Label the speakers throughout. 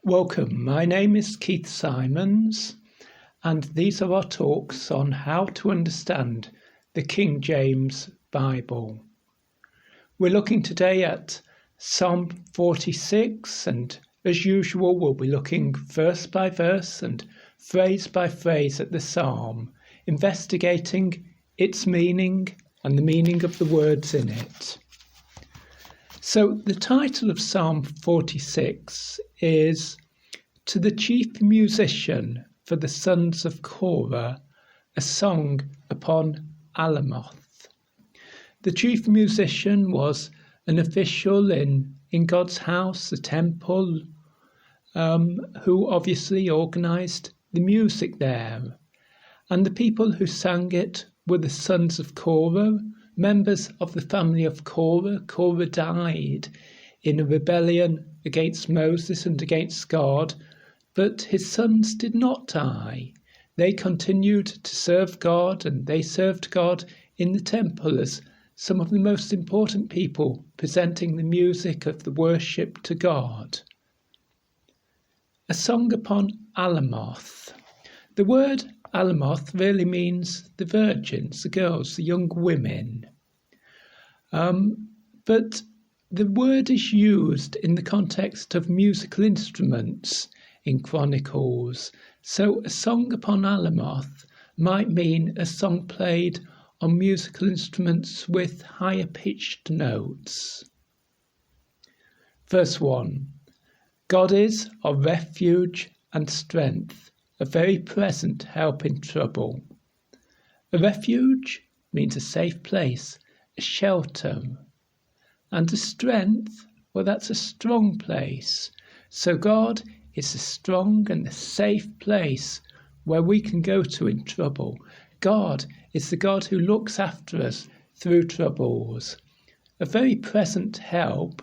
Speaker 1: Welcome, my name is Keith Simons, and these are our talks on how to understand the King James Bible. We're looking today at Psalm 46, and as usual we'll be looking verse by verse and phrase by phrase at the psalm, investigating its meaning and the meaning of the words in it. So the title of Psalm 46 is "To the Chief Musician for the Sons of Korah, a Song upon Alamoth." The chief musician was an official in God's house, the temple, who obviously organised the music there. And the people who sang it were the sons of Korah, members of the family of Korah. Korah died in a rebellion against Moses and against God, but his sons did not die. They continued to serve God, and they served God in the temple as some of the most important people presenting the music of the worship to God. A song upon Alamoth. The word Alamoth really means the virgins, the girls, the young women. But the word is used in the context of musical instruments in Chronicles. So a song upon Alamoth might mean a song played on musical instruments with higher pitched notes. Verse 1. God is our refuge and strength, a very present help in trouble. A refuge means a safe place, a shelter. And a strength, well, that's a strong place. So God is a strong and a safe place where we can go to in trouble. God is the God who looks after us through troubles. A very present help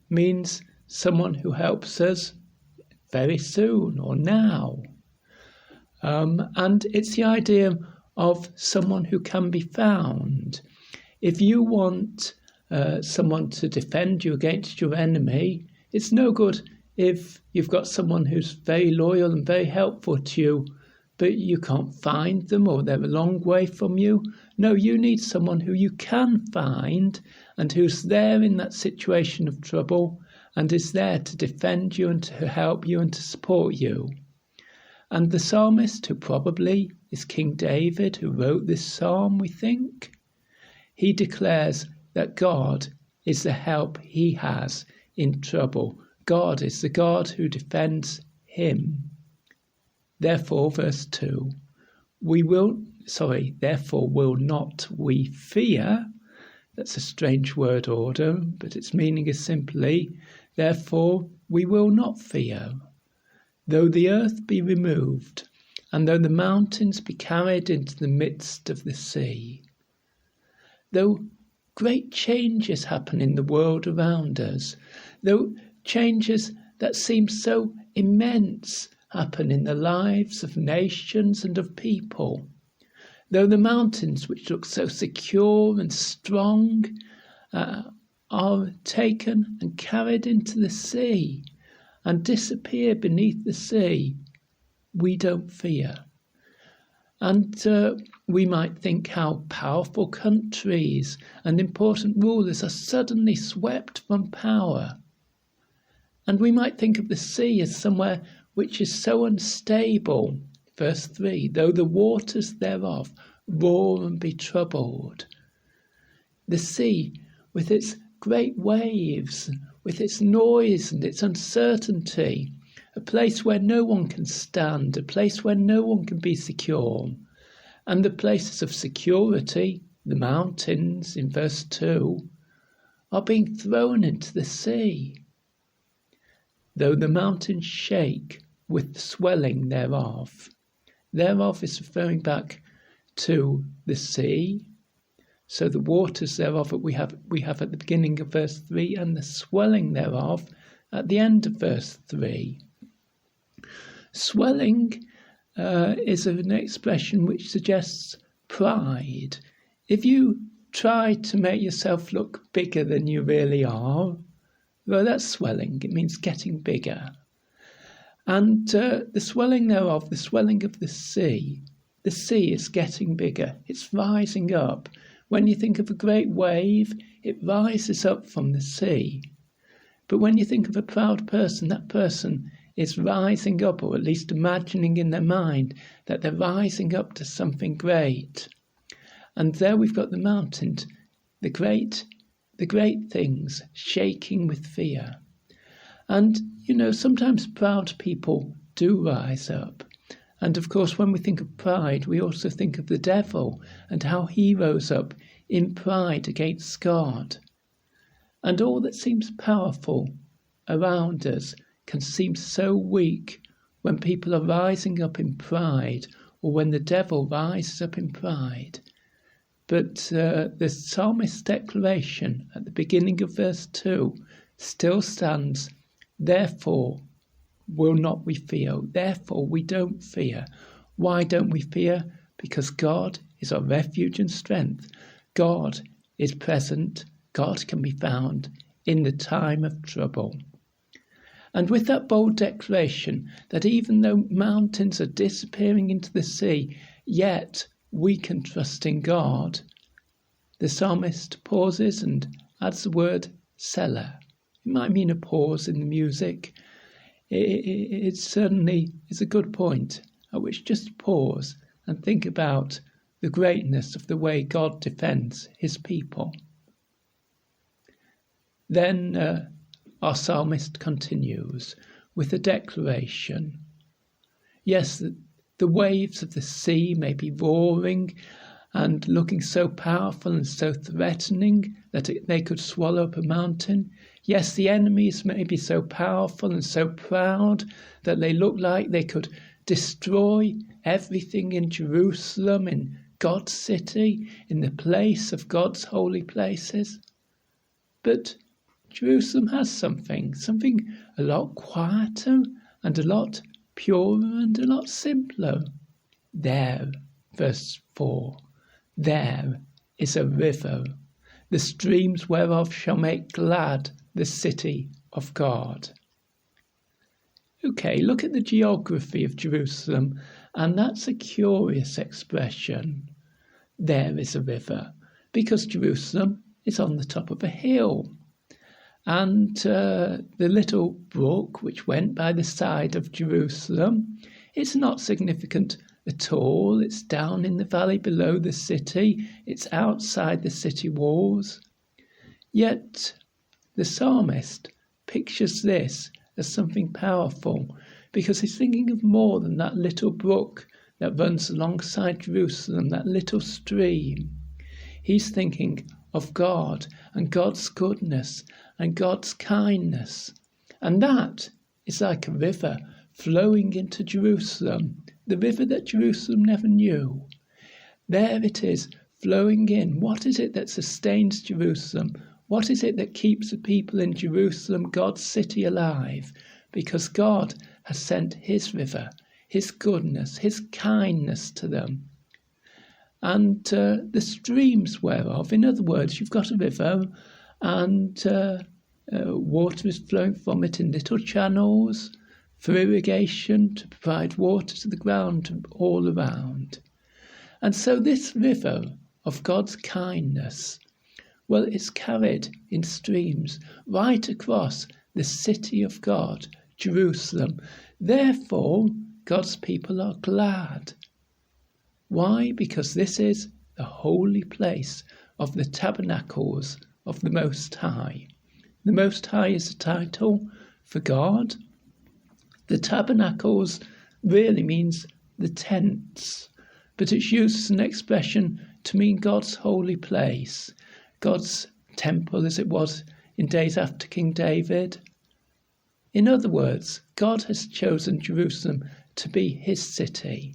Speaker 1: means someone who helps us very soon or now. And it's the idea of someone who can be found. If you want someone to defend you against your enemy, it's no good if you've got someone who's very loyal and very helpful to you, but you can't find them or they're a long way from you. No, you need someone who you can find and who's there in that situation of trouble and is there to defend you and to help you and to support you. And the psalmist, who probably is King David, who wrote this psalm, we think, he declares that God is the help he has in trouble. God is the God who defends him. Therefore, verse 2, therefore will not we fear. That's a strange word order, but its meaning is simply, therefore we will not fear. Though the earth be removed, and though the mountains be carried into the midst of the sea. Though great changes happen in the world around us, though changes that seem so immense happen in the lives of nations and of people, though the mountains which look so secure and strong are taken and carried into the sea and disappear beneath the sea, we don't fear. And we might think how powerful countries and important rulers are suddenly swept from power. And we might think of the sea as somewhere which is so unstable. Verse 3, though the waters thereof roar and be troubled. The sea, with its great waves, with its noise and its uncertainty, a place where no one can stand, a place where no one can be secure. And the places of security, the mountains in verse 2, are being thrown into the sea. Though the mountains shake with the swelling thereof. Thereof is referring back to the sea. So the waters thereof we have at the beginning of verse 3, and the swelling thereof at the end of verse 3. Swelling is an expression which suggests pride. If you try to make yourself look bigger than you really are, well, that's swelling. It means getting bigger. And the swelling thereof, the swelling of the sea is getting bigger. It's rising up. When you think of a great wave, it rises up from the sea. But when you think of a proud person, that person is rising up, or at least imagining in their mind that they're rising up to something great. And there we've got the mountains, the great things shaking with fear. And, sometimes proud people do rise up. And of course, when we think of pride, we also think of the devil and how he rose up in pride against God. And all that seems powerful around us can seem so weak when people are rising up in pride, or when the devil rises up in pride. But the psalmist's declaration at the beginning of verse 2 still stands, therefore will not we fear. Therefore we don't fear. Why don't we fear? Because God is our refuge and strength. God is present. God can be found in the time of trouble. And with that bold declaration that even though mountains are disappearing into the sea, yet we can trust in God, the psalmist pauses and adds the word Selah. It might mean a pause in the music. It certainly is a good point at which just to pause and think about the greatness of the way God defends his people. Then our psalmist continues with a declaration. Yes, the waves of the sea may be roaring and looking so powerful and so threatening that they could swallow up a mountain. Yes, the enemies may be so powerful and so proud that they look like they could destroy everything in Jerusalem, in God's city, in the place of God's holy places. But Jerusalem has something a lot quieter and a lot purer and a lot simpler. There, verse 4, there is a river, the streams whereof shall make glad the city of God. Okay, look at the geography of Jerusalem, and that's a curious expression. There is a river, because Jerusalem is on the top of a hill. And the little brook which went by the side of Jerusalem, it's not significant at all. It's down in the valley below the city. It's outside the city walls. Yet the psalmist pictures this as something powerful, because he's thinking of more than that little brook that runs alongside Jerusalem, that little stream. He's thinking of God and God's goodness and God's kindness. And that is like a river flowing into Jerusalem, the river that Jerusalem never knew. There it is, flowing in. What is it that sustains Jerusalem? What is it that keeps the people in Jerusalem, God's city, alive? Because God has sent his river, his goodness, his kindness to them. And the streams whereof, in other words, you've got a river and water is flowing from it in little channels for irrigation to provide water to the ground all around. And so this river of God's kindness, well, it's carried in streams right across the city of God, Jerusalem. Therefore, God's people are glad. Why? Because this is the holy place of the tabernacles of the Most High. The Most High is a title for God. The tabernacles really means the tents, but it's used as an expression to mean God's holy place, God's temple as it was in days after King David. In other words, God has chosen Jerusalem to be his city.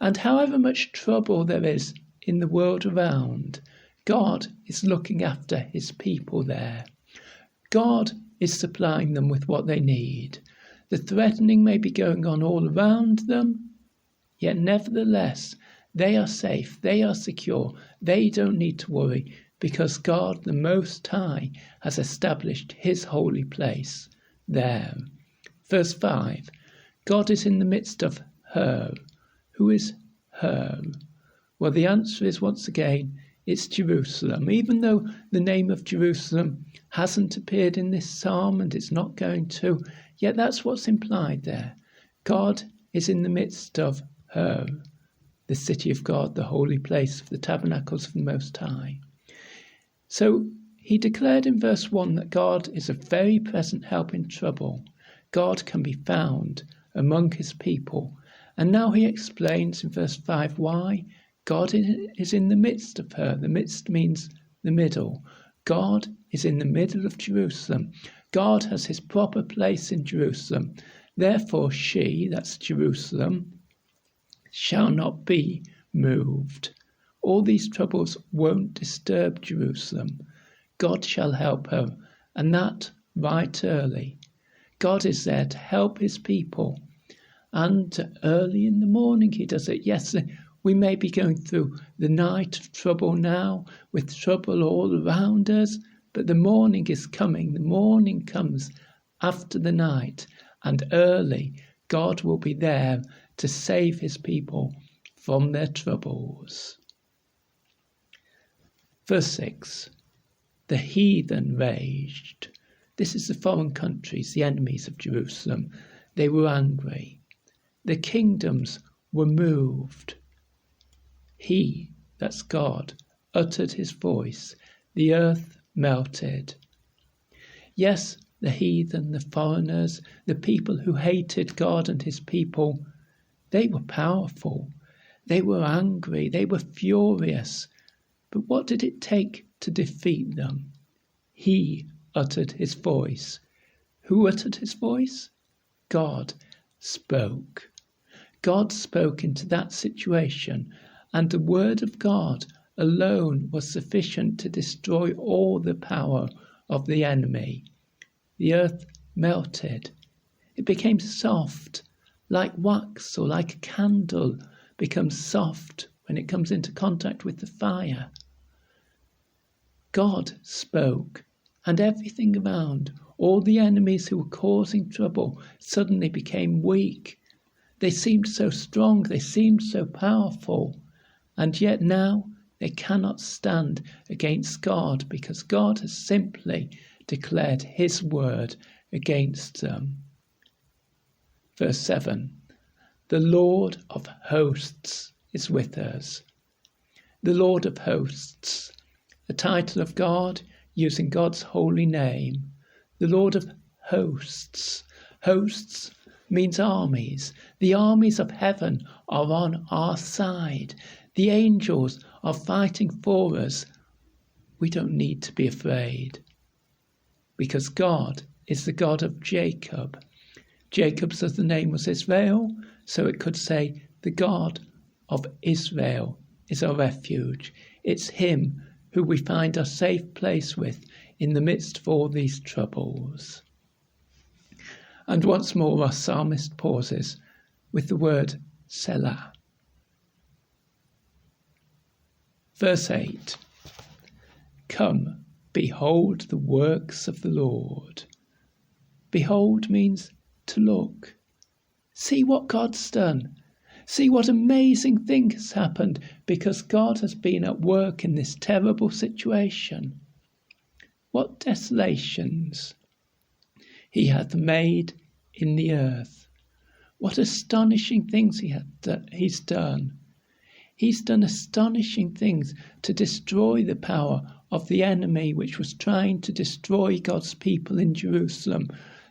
Speaker 1: And however much trouble there is in the world around, God is looking after his people there. God is supplying them with what they need. The threatening may be going on all around them, yet nevertheless, they are safe, they are secure, they don't need to worry, because God, the Most High, has established his holy place there. Verse 5, God is in the midst of her. Who is her? Well, the answer is, once again, it's Jerusalem. Even though the name of Jerusalem hasn't appeared in this psalm, and it's not going to, yet that's what's implied there. God is in the midst of her, the city of God, the holy place of the tabernacles of the Most High. So he declared in verse 1 that God is a very present help in trouble. God can be found among his people. And now he explains in verse 5 why God is in the midst of her. The midst means the middle. God is in the middle of Jerusalem. God has his proper place in Jerusalem. Therefore she, that's Jerusalem, shall not be moved. All these troubles won't disturb Jerusalem. God shall help her, and that right early. God is there to help his people. And early in the morning he does it. Yes, we may be going through the night of trouble now, with trouble all around us, but the morning is coming. The morning comes after the night, and early God will be there to save his people from their troubles. Verse 6, the heathen raged. This is the foreign countries, the enemies of Jerusalem. They were angry. The kingdoms were moved. He, that's God, uttered his voice. The earth melted. Yes, the heathen, the foreigners, the people who hated God and his people, they were powerful. They were angry. They were furious. But what did it take to defeat them? He uttered his voice. Who uttered his voice? God spoke. God spoke into that situation, and the word of God alone was sufficient to destroy all the power of the enemy. The earth melted. It became soft, like wax or like a candle becomes soft when it comes into contact with the fire. God spoke, and everything around, all the enemies who were causing trouble, suddenly became weak. They seemed so strong, they seemed so powerful, and yet now they cannot stand against God, because God has simply declared his word against them. Verse 7, the Lord of hosts is with us. The Lord of hosts, a title of God using God's holy name. The Lord of hosts. Hosts means armies. The armies of heaven are on our side. The angels are fighting for us. We don't need to be afraid, because God is the God of Jacob. Jacob's other name was Israel, so it could say the God of Israel is our refuge. It's him who we find a safe place with in the midst of all these troubles. And once more our psalmist pauses with the word Selah. Verse 8, come, behold the works of the Lord. Behold means to look. See what God's done. See what amazing thing has happened, because God has been at work in this terrible situation. What desolations he hath made in the earth. What astonishing things he's done. He's done astonishing things to destroy the power of the enemy which was trying to destroy God's people in Jerusalem,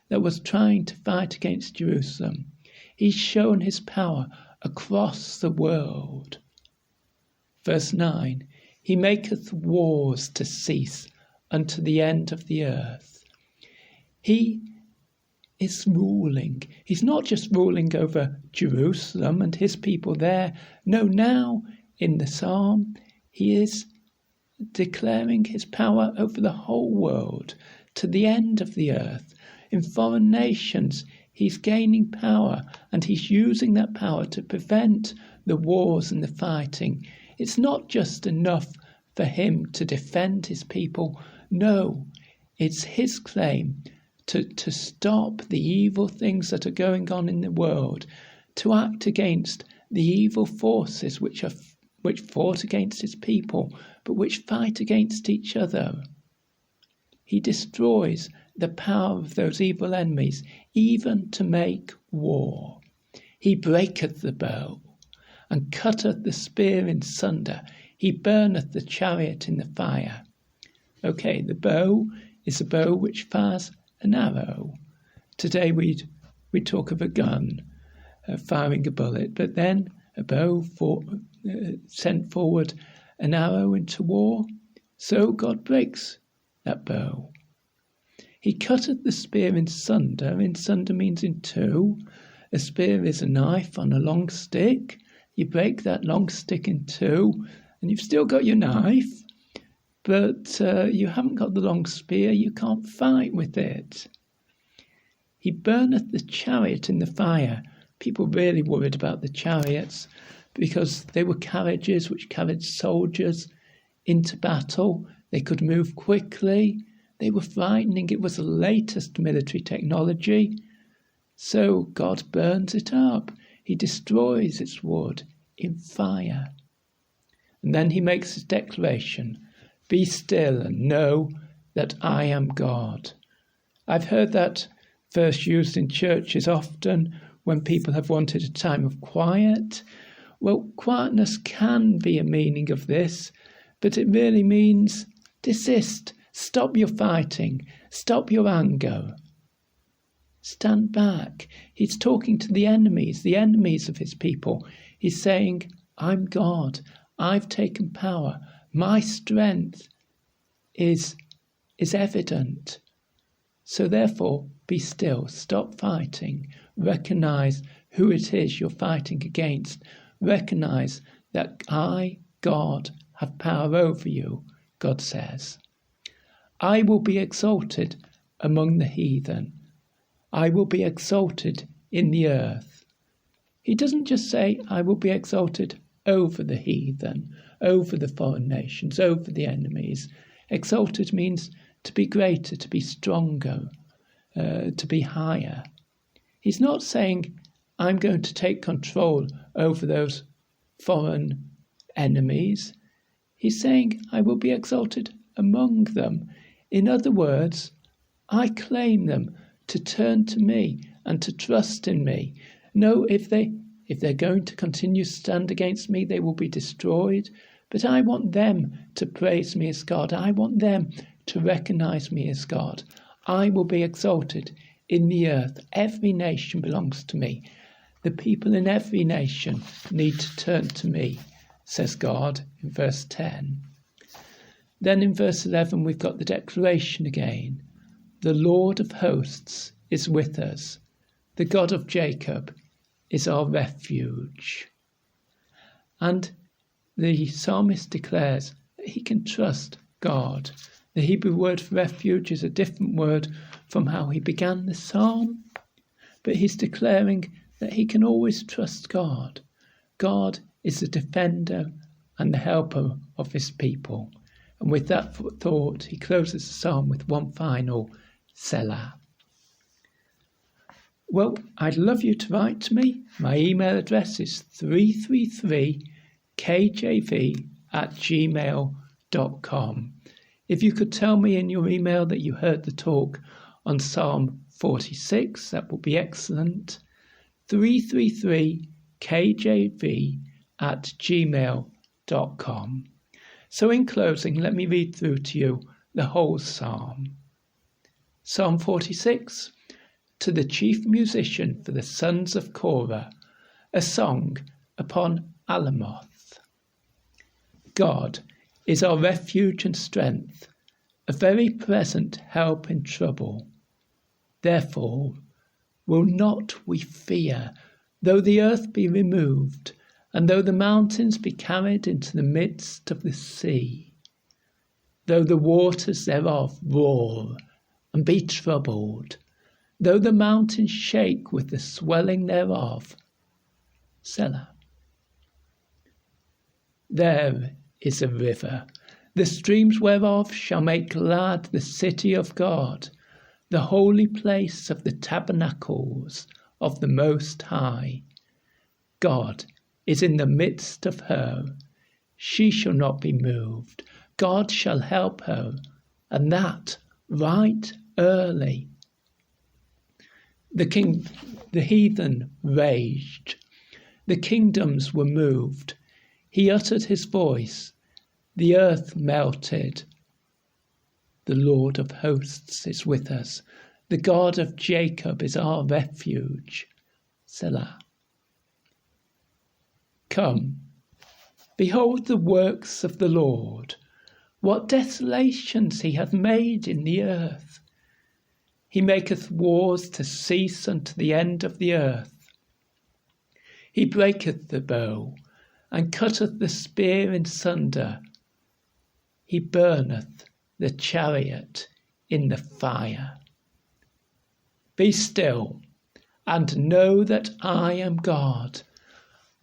Speaker 1: that was trying to fight against Jerusalem. He's shown his power across the world. Verse 9, he maketh wars to cease unto the end of the earth. He is ruling. He's not just ruling over Jerusalem and his people there. No, now in the psalm, he is declaring his power over the whole world to the end of the earth. In foreign nations, he's gaining power, and he's using that power to prevent the wars and the fighting. It's not just enough for him to defend his people. No, it's his claim to stop the evil things that are going on in the world, to act against the evil forces which fought against his people, but which fight against each other. He destroys the power of those evil enemies, even to make war. He breaketh the bow, and cutteth the spear in sunder. He burneth the chariot in the fire. Okay, the bow is a bow which fires an arrow. Today we talk of a gun firing a bullet, but then a bow sent forward an arrow into war. So God breaks that bow. He cutteth the spear in sunder. In sunder means in two. A spear is a knife on a long stick. You break that long stick in two, and you've still got your knife, but you haven't got the long spear. You can't fight with it. He burneth the chariot in the fire. People really worried about the chariots because they were carriages which carried soldiers into battle. They could move quickly. They were frightening. It was the latest military technology. So God burns it up. He destroys its wood in fire. And then he makes his declaration, "Be still and know that I am God." I've heard that verse used in churches often when people have wanted a time of quiet. Well, quietness can be a meaning of this, but it really means desist, stop your fighting, stop your anger. Stand back. He's talking to the enemies of his people. He's saying, I'm God. I've taken power. My strength is evident. So therefore, be still. Stop fighting. Recognize who it is you're fighting against. Recognize that I, God, have power over you, God says. I will be exalted among the heathen. I will be exalted in the earth. He doesn't just say, I will be exalted over the heathen, over the foreign nations, over the enemies. Exalted means to be greater, to be stronger, to be higher. He's not saying, I'm going to take control over those foreign enemies. He's saying, I will be exalted among them. In other words, I claim them to turn to me and to trust in me. No, if they're going to continue to stand against me, they will be destroyed. But I want them to praise me as God. I want them to recognize me as God. I will be exalted in the earth. Every nation belongs to me. The people in every nation need to turn to me, says God in verse 10. Then in verse 11, we've got the declaration again. The Lord of hosts is with us. The God of Jacob is our refuge. And the psalmist declares that he can trust God. The Hebrew word for refuge is a different word from how he began the psalm, but he's declaring that he can always trust God. God is the defender and the helper of his people. And with that thought, he closes the psalm with one final Selah. Well, I'd love you to write to me. My email address is 333kjv@gmail.com. If you could tell me in your email that you heard the talk on Psalm 46, that would be excellent. 333kjv@gmail.com. So in closing, let me read through to you the whole psalm. Psalm 46, to the chief musician for the sons of Korah, a song upon Alamoth. God is our refuge and strength, a very present help in trouble. Therefore will not we fear, though the earth be removed, and though the mountains be carried into the midst of the sea, though the waters thereof roar and be troubled, though the mountains shake with the swelling thereof. Selah. There is a river, the streams whereof shall make glad the city of God, the holy place of the tabernacles of the Most High. God is in the midst of her. She shall not be moved. God shall help her, and that right early. The heathen raged. The kingdoms were moved. He uttered his voice. The earth melted. The Lord of hosts is with us. The God of Jacob is our refuge. Selah. Come, behold the works of the Lord, what desolations he hath made in the earth. He maketh wars to cease unto the end of the earth. He breaketh the bow, and cutteth the spear in sunder. He burneth the chariot in the fire. Be still, and know that I am God.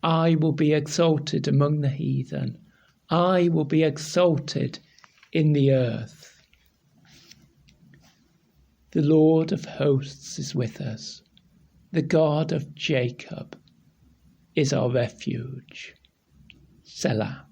Speaker 1: I will be exalted among the heathen. I will be exalted in the earth. The Lord of hosts is with us. The God of Jacob is our refuge. Selah.